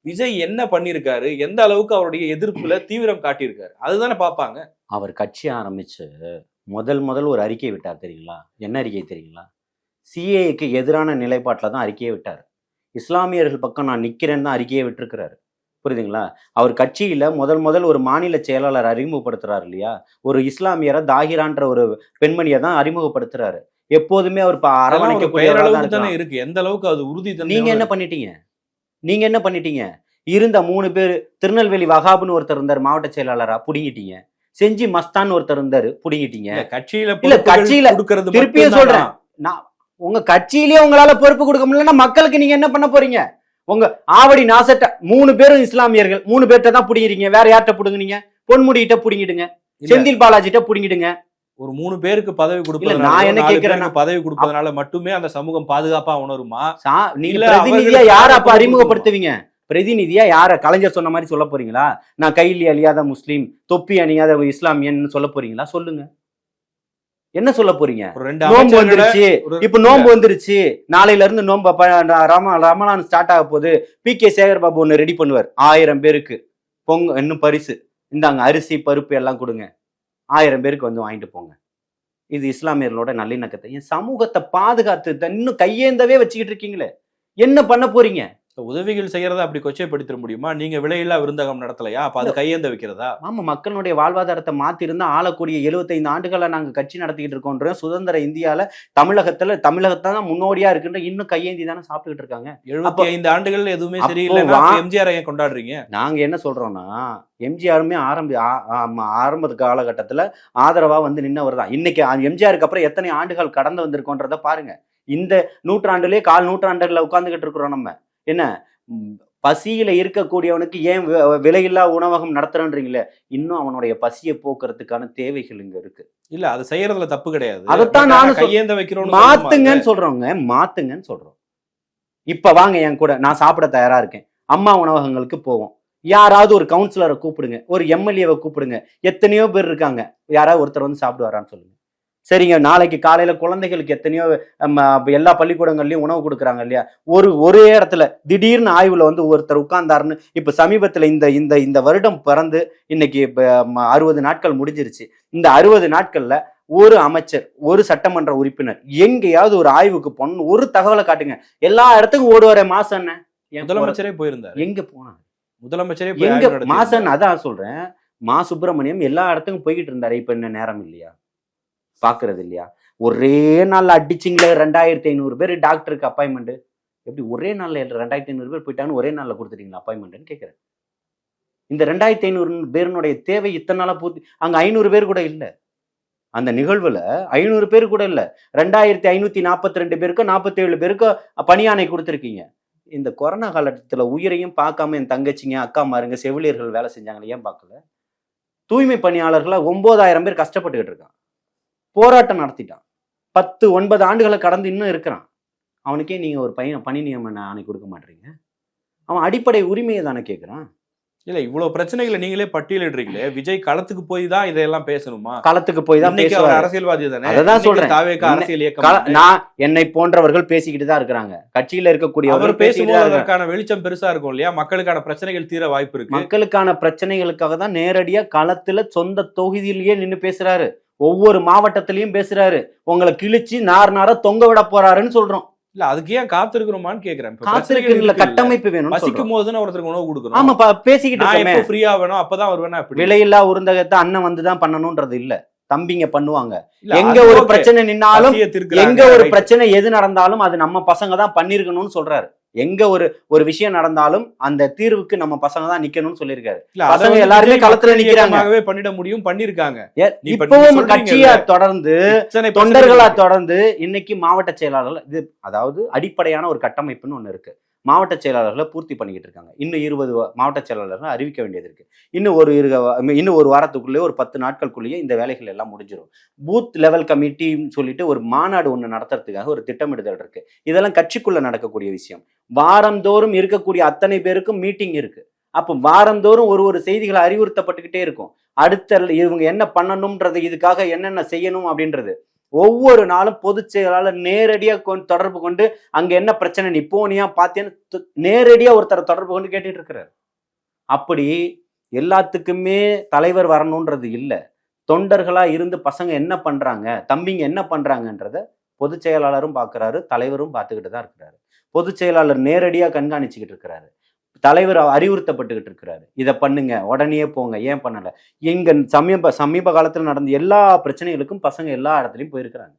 விஜய் என்ன பண்ணிருக்காரு, எந்த அளவுக்கு அவருடைய எதிர்ப்புல தீவிரம் காட்டியிருக்காரு, அதுதானே பார்ப்பாங்க. அவர் கட்சி ஆரம்பிச்சு முதல் ஒரு அறிக்கை விட்டார் தெரியுங்களா? என்ன அறிக்கை தெரியுங்களா? சிஏக்கு எதிரான நிலைப்பாட்டில் தான் அறிக்கையை விட்டார். இஸ்லாமியர்கள் பக்கம் நான் நிக்கிறேன்னு தான் அறிக்கையை விட்டுருக்கிறாரு. புரியுதுங்களா? அவர் கட்சியில முதல் ஒரு மாநில செயலாளர் அறிமுகப்படுத்துறாரு இல்லையா? ஒரு இஸ்லாமியரை தாகிரான்ற ஒரு பெண்மணியை தான் அறிமுகப்படுத்துறாரு. எப்போதுமே அவர் அரவணைக்க இருக்கு. எந்த அளவுக்கு அது உறுதி? நீங்க என்ன பண்ணிட்டீங்க? இருந்த 3 பேர், திருநெல்வேலி வகாபுன்னு ஒருத்தர் இருந்தார் மாவட்ட செயலாளரா, புடிங்கிட்டீங்க. செஞ்சி மஸ்தான் ஒருத்தர் இருந்தாரு, புடிங்கிட்டீங்க. கட்சியில திருப்பியும் சொல்றேன், நான் உங்க கட்சியிலேயே உங்களால பொறுப்பு கொடுக்க முடியலன்னா மக்களுக்கு நீங்க என்ன பண்ண போறீங்க? உங்க ஆவடி நாசட்ட 3 பேரும் இஸ்லாமியர்கள், 3 பேர்ட்ட தான் புடிங்கிறீங்க. வேற யார்கிட்ட புடுங்குனீங்க? பொன்முடிகிட்ட புடிங்கிடுங்க, செந்தில் பாலாஜிட்ட புடிங்கிடுங்க. ஒரு 3 பேருக்கு பதவி கொடுப்பது, நான் என்ன கேட்கிறேன், பதவி கொடுப்பதனால மட்டுமே அந்த சமூகம் பாதுகாப்பா உணருமா? நீங்க பிரதிநிதியா யார அப்ப அறிமுகப்படுத்துவீங்க? பிரதிநிதியா யார? கலைஞர் சொன்ன மாதிரி சொல்ல போறீங்களா? நான் கைலி அழியாத முஸ்லீம், தொப்பி அணியாத இஸ்லாமியன் சொல்ல போறீங்களா? சொல்லுங்க, என்ன சொல்ல போறீங்க? நோம்பு வந்துருச்சு, இப்ப நோம்பு வந்துருச்சு, நாளையில இருந்து நோம்பு ரமலான் ஸ்டார்ட் ஆக போகுது. பி.கே. சேகர் பாபு ஒண்ணு ரெடி பண்ணுவார், 1000 பேருக்கு பொங்க இன்னும் பரிசு, இந்தாங்க அரிசி பருப்பு எல்லாம் கொடுங்க, 1000 பேருக்கு வந்து வாங்கிட்டு போங்க. இது இஸ்லாமியர்களோட நல்லிணக்கத்தை, என் சமூகத்தை பாதுகாத்து இன்னும் கையேந்தவே வச்சுக்கிட்டு இருக்கீங்களே, என்ன பண்ண போறீங்க? உதவிகள் செய்யறத அப்படி கொச்சைப்படுத்திட முடியுமா? நீங்க விலையில்லா விருந்தகம் நடத்தலையா? அப்ப அது கையேந்த வைக்கிறதா? ஆமா, மக்களுடைய வாழ்வாதாரத்தை மாத்தி இருந்தா ஆளக்கூடிய 75 ஆண்டுகளா நாங்க கட்சி நடத்திக்கிட்டு இருக்கோன்ற சுதந்திர இந்தியால தமிழகத்தை தான் முன்னோடியா இருக்குன்ற இன்னும் கையேந்தி தானே சாப்பிட்டுக்கிட்டு இருக்காங்க. 75 ஆண்டுகள் எதுவுமே அப்போ சரியில்லைன்னா எம்ஜிஆர் ஏன் கொண்டாடுறீங்க? நாங்க என்ன சொல்றோம்னா, எம்ஜிஆருமே ஆரம்ப காலகட்டத்துல ஆதரவா வந்து நின்னவர் தான். இன்னைக்கு எம்ஜிஆருக்கு அப்புறம் எத்தனை ஆண்டுகள் கடந்து வந்திருக்கோன்றத பாருங்க. இந்த நூற்றாண்டுலயே 1/4 நூற்றாண்டுல உட்கார்ந்துகிட்டு இருக்கிறோம் நம்ம. என்ன பசியில இருக்கக்கூடியவனுக்கு ஏன் விலையில்லா உணவகம் நடத்துறன்றீங்களே, இன்னும் அவனுடைய பசியை போக்குறதுக்கான தேவைகள் இங்க இருக்கு. இல்ல அது செய்யறதுல தப்பு கிடையாது. அதைத்தான் நானும் கையேந்த வைக்கிறோம். மாத்துங்கன்னு சொல்றோங்க. இப்ப வாங்க என் கூட, நான் சாப்பிட தயாரா இருக்கேன். அம்மா உணவகங்களுக்கு போவோம். யாராவது ஒரு கவுன்சிலரை கூப்பிடுங்க, ஒரு எம்எல்ஏவை கூப்பிடுங்க. எத்தனையோ பேர் இருக்காங்க, யாராவது ஒருத்தர் வந்து சாப்பிடுவாரான்னு சொல்லுங்க. சரிங்க, நாளைக்கு காலையில குழந்தைகளுக்கு எத்தனையோ எல்லா பள்ளிக்கூடங்கள்லயும் உணவு கொடுக்குறாங்க இல்லையா? ஒரே இடத்துல திடீர்னு ஆய்வுல வந்து ஒருத்தர் உட்கார்ந்தாருன்னு இப்ப சமீபத்துல இந்த வருடம் பிறந்து இன்னைக்கு 60 நாட்கள் முடிஞ்சிருச்சு. இந்த 60 நாட்கள்ல ஒரு அமைச்சர், ஒரு சட்டமன்ற உறுப்பினர் எங்கேயாவது ஒரு ஆய்வுக்கு போன ஒரு தகவலை காட்டுங்க. எல்லா இடத்துக்கும் ஓடுவார மாசம் என்ன? முதலமைச்சரே போயிருந்தாரு. எங்க போனாரு முதலமைச்சரே? எங்க மாசன்? அதான் சொல்றேன், மா சுப்பிரமணியம் எல்லா இடத்துக்கும் போய்கிட்டு இருந்தாரு. இப்ப என்ன நேரம் இல்லையா? பாக்குறது இல்லையா? ஒரே நாள்ல அடிச்சிங்களே 2500 பேர் டாக்டருக்கு அப்பாயின்மெண்ட். எப்படி ஒரே நாள்ல 2500 பேர் போயிட்டாங்கன்னு ஒரே நாள்ல கொடுத்துட்டீங்களா அப்பாயின்மெண்ட்னு கேட்கிறேன். இந்த 2500 பேருனுடைய தேவை இத்தனை நாளா பூர்த்தி, அங்க 500 பேர் கூட இல்ல. அந்த நிகழ்வுல 500 பேர் கூட இல்ல. 2542 பேருக்கோ 47 பேருக்கோ பணியாணை கொடுத்துருக்கீங்க. இந்த கொரோனா காலத்துல உயிரையும் பார்க்காம என் தங்கச்சிங்க, அக்கா மாருங்க, செவிலியர்கள் வேலை செஞ்சாங்க, ஏன் பார்க்கல? தூய்மை பணியாளர்களா 9000 பேர் கஷ்டப்பட்டுக்கிட்டு இருக்கான். போராட்டம் நடத்திட்டான். 10-9 ஆண்டுகளை கடந்து இன்னும் இருக்கிறான். அவனுக்கே நீங்க ஒரு பணி நியமன ஆணை கொடுக்க மாட்டீங்க. அவன் அடிப்படை உரிமையை தானே கேட்கிறான். இல்ல இவ்வளவு பிரச்சனைகளை நீங்களே பட்டியலிடுறீங்களே, விஜய் களத்துக்கு போய் தான் இதெல்லாம் பேசணுமா? களத்துக்கு போய் தான் பேசுவாரு. அரசியல்வாதி தானே. அதான் சொல்றேன். அரசியல் இயக்கம் நான் என்னை போன்றவர்கள் பேசிக்கிட்டு தான் இருக்கிறாங்க. கட்சியில இருக்கக்கூடிய அவர் பேசும்போது அதற்கான வெளிச்சம் பெருசா இருக்கும் இல்லையா? மக்களுக்கான பிரச்சனைகள் தீர வாய்ப்பு இருக்கு. மக்களுக்கான பிரச்சனைகளுக்காக தான் நேரடியா களத்துல சொந்த தொகுதியிலேயே நின்னு பேசுறாரு. ஒவ்வொரு மாவட்டத்திலையும் பேசுறாரு. உங்களை கிழிச்சு நார தொங்க விட போறாருன்னு சொல்றோம். இல்ல அதுக்கு ஏன் காத்திருக்கிறோமான்னு கேக்குறேன். காத்திருக்கிறதுல கட்டமைப்பு வேணும். பசிக்கும் போதுன்னு ஒருத்தருக்கு உணவு கொடுக்கணும். ஆமா, பேசிக்கிட்டு இருக்கோமே. ஃப்ரீயா வேணும், அப்பதான் வருவேனா? விலையில்லா உருந்தகத்தை அண்ணன் வந்துதான் பண்ணணும்ன்றது இல்ல, தம்பிங்க பண்ணுவாங்க. எங்க ஒரு பிரச்சனை நின்னாலும், எங்க ஒரு பிரச்சனை எது நடந்தாலும் அது நம்ம பசங்க தான் பண்ணிருக்கணும்னு சொல்றாரு. எங்க ஒரு விஷயம் நடந்தாலும் அந்த தீர்வுக்கு நம்ம பசங்க தான் நிக்கணும்னு சொல்லியிருக்காரு. பசங்க எல்லாருமே களத்துல நிக்கிறாங்க. பண்ணிட முடியும், பண்ணிருக்காங்க. இப்பவும் கட்சியா தொடர்ந்து, தொண்டர்களா தொடர்ந்து இன்னைக்கு மாவட்ட செயலாளர்கள், இது அதாவது அடிப்படையான ஒரு கட்டமைப்புன்னு ஒண்ணு இருக்கு. மாவட்ட செயலாளர்களை பூர்த்தி பண்ணிக்கிட்டு இருக்காங்க. இன்னும் 20 மாவட்ட செயலாளர்கள் அறிவிக்க வேண்டியது இருக்கு. இன்னும் ஒரு வாரத்துக்குள்ளேயே, ஒரு 10 நாட்களுக்குள்ளேயே இந்த வேலைகள் எல்லாம் முடிஞ்சிடும். பூத் லெவல் கமிட்டின்னு சொல்லிட்டு ஒரு மாநாடு ஒண்ணு நடத்துறதுக்காக ஒரு திட்டமிடுதல் இருக்கு. இதெல்லாம் கட்சிக்குள்ள நடக்கக்கூடிய விஷயம். வாரந்தோறும் இருக்கக்கூடிய அத்தனை பேருக்கும் மீட்டிங் இருக்கு. அப்போ வாரந்தோறும் ஒரு செய்திகளை அறிவுறுத்தப்பட்டுக்கிட்டே இருக்கும். அடுத்த இவங்க என்ன பண்ணணும்ன்றது, இதுக்காக என்னென்ன செய்யணும் அப்படின்றது ஒவ்வொரு நாளும் பொதுச் செயலாளர் நேரடியா தொடர்பு கொண்டு அங்க என்ன பிரச்சனை நீ போனியா பாத்தியான்னு நேரடியா ஒருத்தரை தொடர்பு கொண்டு கேட்டுட்டு இருக்கிறார். அப்படி எல்லாத்துக்குமே தலைவர் வரணும்ன்றது இல்ல. தொண்டர்களா இருந்து பசங்க என்ன பண்றாங்க, தம்பிங்க என்ன பண்றாங்கன்றத பொதுச் செயலாளரும் பார்க்கிறாரு, தலைவரும் பார்த்துக்கிட்டு தான் இருக்கிறாரு. பொதுச் செயலாளர் நேரடியா கண்காணிச்சுக்கிட்டு இருக்கிறாரு. தலைவர் அறிவுறுத்தப்பட்டுக்கிட்டு இருக்கிறாரு, இதை பண்ணுங்க, உடனே போங்க, ஏன் பண்ணல? எங்க சமீப காலத்துல நடந்த எல்லா பிரச்சனைகளுக்கும் பசங்க எல்லா இடத்துலயும் போயிருக்கிறாங்க.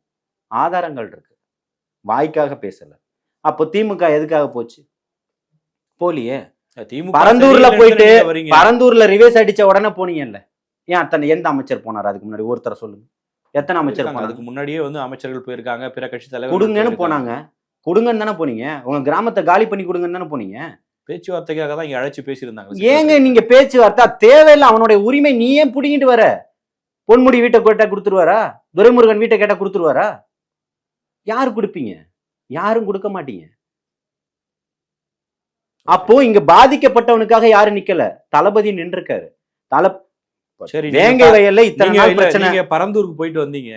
ஆதாரங்கள் இருக்கு, வாய்க்காக பேசல. அப்போ திமுக எதுக்காக போச்சு? போலியே. பரந்தூர்ல போயிட்டு பரந்தூர்ல ரிவேஸ் அடிச்ச உடனே போனீங்கல்ல, ஏன் அத்தனை எந்த அமைச்சர் போனார் அதுக்கு முன்னாடி? ஒருத்தர சொல்லுங்க. எத்தனை அமைச்சர்? அதுக்கு முன்னாடியே வந்து அமைச்சர்கள் போயிருக்காங்க, பிற கட்சி தலைவர் கொடுங்கன்னு போனாங்க. கொடுங்கன்னு தானே போனீங்க. உங்க கிராமத்தை காலி பண்ணி கொடுங்கன்னு தானே போனீங்க. பேச்சுவார்த்தைக்காக தான் இங்க அழைச்சி பேசியிருந்தாங்க. ஏங்க நீங்க பேச்சுவார்த்தை தேவையில்லை. அவனுடைய உரிமை நீ ஏன் புடிங்கிட்டு வர? பொன்முடி வீட்டை கேட்டா கொடுத்துருவாரா? துரைமுருகன் வீட்டை கேட்டா கொடுத்துருவாரா? யாரு கொடுப்பீங்க? யாரும் கொடுக்க மாட்டீங்க. அப்போ இங்க பாதிக்கப்பட்டவனுக்காக யாரு நிக்கல? தளபதி நின்றுருக்காரு. வேங்கை வயல்ல இத்தனை பிரச்சனை. நீங்க பரந்தூருக்கு போயிட்டு வந்தீங்க,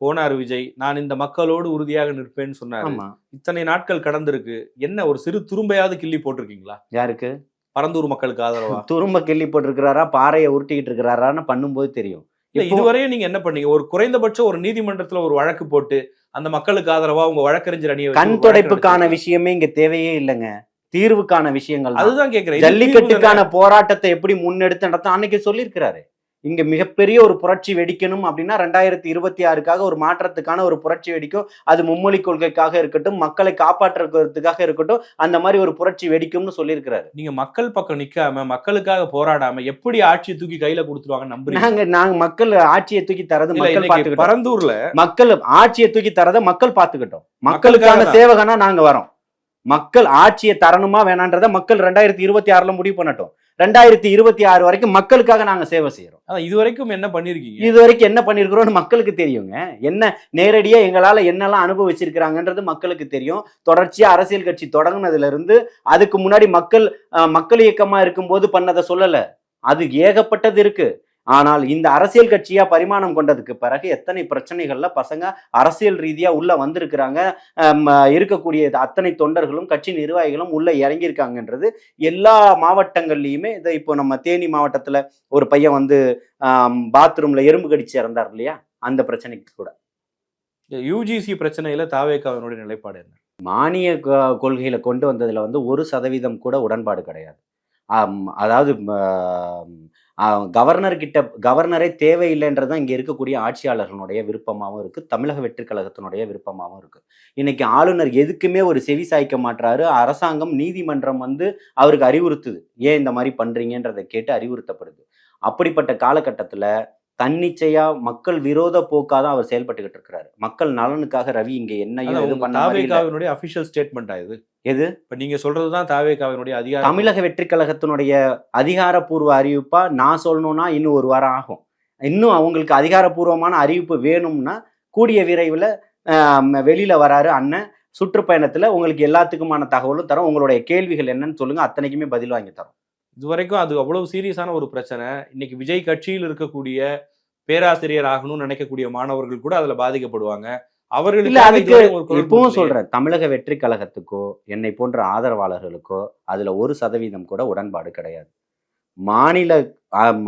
போனார் விஜய். நான் இந்த மக்களோடு உறுதியாக நிற்பேன்னு சொன்னாரு. இத்தனை நாட்கள் கடந்திருக்கு, என்ன ஒரு சிறு துரும்பையாவது கிள்ளி போட்டிருக்கீங்களா? யாருக்கு? பரந்தூர் மக்களுக்கு ஆதரவா துரும்ப கிள்ளி போட்டிருக்கிறாரா, பாறையை உருட்டிக்கிட்டு இருக்கிறாரான்னு பண்ணும்போது தெரியும். இதுவரையும் நீங்க என்ன பண்ணீங்க? ஒரு குறைந்தபட்சம் ஒரு நீதிமன்றத்துல ஒரு வழக்கு போட்டு அந்த மக்களுக்கு ஆதரவா உங்க வழக்கறிஞர் அணியை கண் துடைப்புக்கான விஷயமே இங்க தேவையே இல்லைங்க. தீர்வுக்கான விஷயங்கள் தான். அதுதான் கேக்குறேன். இது தீர்வு தானே? ஜல்லிக்கட்டுக்கான போராட்டத்தை எப்படி முன்னெடுத்து நடத்த அன்னைக்கு சொல்லியிருக்கிறாரு. இங்க மிகப்பெரிய ஒரு புரட்சி வெடிக்கணும் அப்படின்னா 2026க்காக ஒரு மாற்றத்துக்கான ஒரு புரட்சி வெடிக்கும். அது மும்மொழி கொள்கைக்காக இருக்கட்டும், மக்களை காப்பாற்றுறதுக்காக இருக்கட்டும், அந்த மாதிரி ஒரு புரட்சி வெடிக்கும்னு சொல்லியிருக்கிறாரு. நீங்க மக்கள் பக்கம் நிக்காம, மக்களுக்காக போராடாம எப்படி ஆட்சியை தூக்கி கையில கொடுத்துருவாங்க நம்புறீங்க? நாங்க மக்கள் ஆட்சியை தூக்கி தரது இல்ல, மக்கள் இன்னைக்கு பாத்துக்கிட்டோம். பரந்தூர்ல மக்கள் ஆட்சியை தூக்கி தரத மக்கள் பாத்துக்கிட்டோம். மக்களுக்காக மக்களுக்கான தான். சேவகனா நாங்க வரோம். மக்கள் ஆட்சியை தரணுமா வேணான்றத மக்கள் 2026ல முடிவு பண்ணட்டும். 2026 வரைக்கும் மக்களுக்காக நாங்க சேவை செய்யறோம். அதான் இது வரைக்கும் என்ன பண்ணிருக்கீங்க? இது வரைக்கும் என்ன பண்ணிருக்கிறோம்னு மக்களுக்கு தெரியுங்க. என்ன நேரடியா எங்களால என்னெல்லாம் அனுபவிச்சிருக்கிறாங்கன்றது மக்களுக்கு தெரியும். தொடர்ச்சியா அரசியல் கட்சி தொடங்குனதுல இருந்து அதுக்கு முன்னாடி மக்கள் இயக்கமா இருக்கும்போது பண்ணதை சொல்லல. அது ஏகப்பட்டது இருக்கு. ஆனால் இந்த அரசியல் கட்சியா பரிமாணம் கொண்டதுக்கு பிறகு எத்தனை பிரச்சனைகள்ல பசங்க அரசியல் ரீதியா உள்ள வந்திருக்கிறாங்க. இருக்கக்கூடிய அத்தனை தொண்டர்களும் கட்சி நிர்வாகிகளும் உள்ள இறங்கியிருக்காங்கன்றது எல்லா மாவட்டங்கள்லயுமே. இதை இப்போ நம்ம தேனி மாவட்டத்துல ஒரு பையன் வந்து பாத்ரூம்ல எறும்பு கடிச்சு இறந்தார் இல்லையா, அந்த பிரச்சனைக்கு கூட. யுஜிசி பிரச்சனையில தாவேகாவினுடைய நிலைப்பாடு என்ன? மானிய கொள்கையில கொண்டு வந்ததுல வந்து 1% கூட உடன்பாடு கிடையாது. அதாவது கவர்னரே தேவையில்லைன்றதான் இங்க இருக்கக்கூடிய ஆட்சியாளர்களுடைய விருப்பமாகவும் இருக்கு, தமிழக வெற்றி கழகத்தினுடைய விருப்பமாகவும் இருக்கு. இன்னைக்கு ஆளுநர் எதுக்குமே ஒரு செவி சாய்க்க மாட்டாரு. அரசாங்கம் நீதிமன்றம் வந்து அவருக்கு அறிவுறுத்துது, ஏன் இந்த மாதிரி பண்றீங்கன்றதை கேட்டு அறிவுறுத்தப்படுது. அப்படிப்பட்ட காலகட்டத்துல தன்னிச்சையா மக்கள் விரோத போக்காதான் அவர் செயல்பட்டுக்கிட்டு இருக்கிறாரு. மக்கள் நலனுக்காக ரவி இங்க என்னையும் எதுவும் பண்ண மாதிரி இல்ல. தாவேகாவினுடைய அபிஷியல் ஸ்டேட்மெண்டா இது? எது? இப்ப நீங்க சொல்றதுதான் தாவேகாவினுடைய அதிகாரம். தமிழக வெற்றி கழகத்தினுடைய அதிகாரப்பூர்வ அறிவிப்பா நான் சொல்லணும்னா இன்னும் ஒரு வாரம் ஆகும். இன்னும் அவங்களுக்கு அதிகாரப்பூர்வமான அறிவிப்பு வேணும்னா கூடிய விரைவில் வெளியில வராரு அண்ணன். சுற்றுப்பயணத்துல உங்களுக்கு எல்லாத்துக்குமான தகவலும் தரோம். உங்களுடைய கேள்விகள் என்னன்னு சொல்லுங்க, அத்தனைக்குமே பதில் வாங்கி தரோம். இதுவரைக்கும் அது அவ்வளவு சீரியஸான ஒரு பிரச்சனை. இன்னைக்கு விஜய் கட்சியில் இருக்கக்கூடிய பேராசிரியர் ஆகணும்னு நினைக்கக்கூடிய மாணவர்கள் கூட அதுல பாதிக்கப்படுவாங்க. இல்ல, அதுக்கு இப்பவும் சொல்றேன், தமிழக வெற்றி கழகத்துக்கோ என்னை போன்ற ஆதரவாளர்களுக்கோ அதுல 1% கூட உடன்பாடு கிடையாது.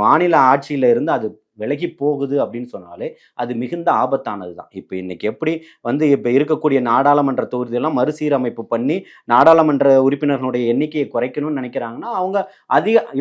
மாநில ஆட்சியில இருந்து அது விலகி போகுது அப்படின்னு சொன்னாலே அது மிகுந்த ஆபத்தானதுதான். இப்ப இன்னைக்கு எப்படி வந்து இப்ப இருக்கக்கூடிய நாடாளுமன்ற தொகுதியெல்லாம் மறுசீரமைப்பு பண்ணி நாடாளுமன்ற உறுப்பினர்களுடைய எண்ணிக்கையை குறைக்கணும்னு நினைக்கிறாங்கன்னா அவங்க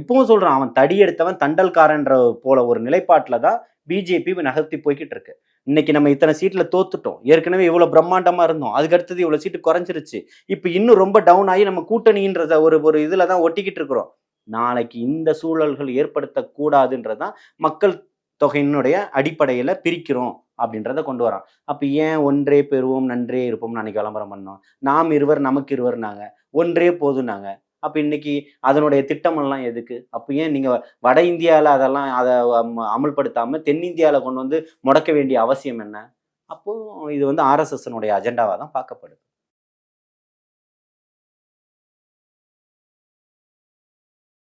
இப்பவும் சொல்றான், அவன் தடி எடுத்தவன் தண்டல்காரன்ற போல ஒரு நிலைப்பாட்டுல தான் பிஜேபி நகர்த்தி போய்கிட்டு இருக்கு. இன்னைக்கு நம்ம இத்தனை சீட்ல தோத்துட்டோம். ஏற்கனவே இவ்வளவு பிரம்மாண்டமா இருந்தோம், அதுக்கு அடுத்தது இவ்வளவு சீட்டு குறைஞ்சிருச்சு. இப்ப இன்னும் ரொம்ப டவுன் ஆகி நம்ம கூட்டணின்றத ஒரு இதுலதான் ஒட்டிக்கிட்டு இருக்கிறோம். நாளைக்கு இந்த சூழல்கள் ஏற்படுத்தக்கூடாதுன்றதான் மக்கள் தொகையினுடைய அடிப்படையில பிரிக்கிறோம் அப்படின்றத கொண்டு வரான். அப்ப ஏன் ஒன்றே பெறுவோம் நன்றே இருப்போம் அன்னைக்கு விளம்பரம் பண்ணோம். நாம் இருவர் நமக்கு இருவர் நாங்க, ஒன்றே போதும் நாங்க. அப்ப இன்னைக்கு அதனுடைய திட்டம் எல்லாம் எதுக்கு? அப்ப ஏன் நீங்க வட இந்தியால அதெல்லாம் அதை அமல்படுத்தாம தென்னிந்தியால கொண்டு வந்து முடக்க வேண்டிய அவசியம் என்ன? அப்போ இது வந்து RSS அஜெண்டாவா தான் பார்க்கப்படுது.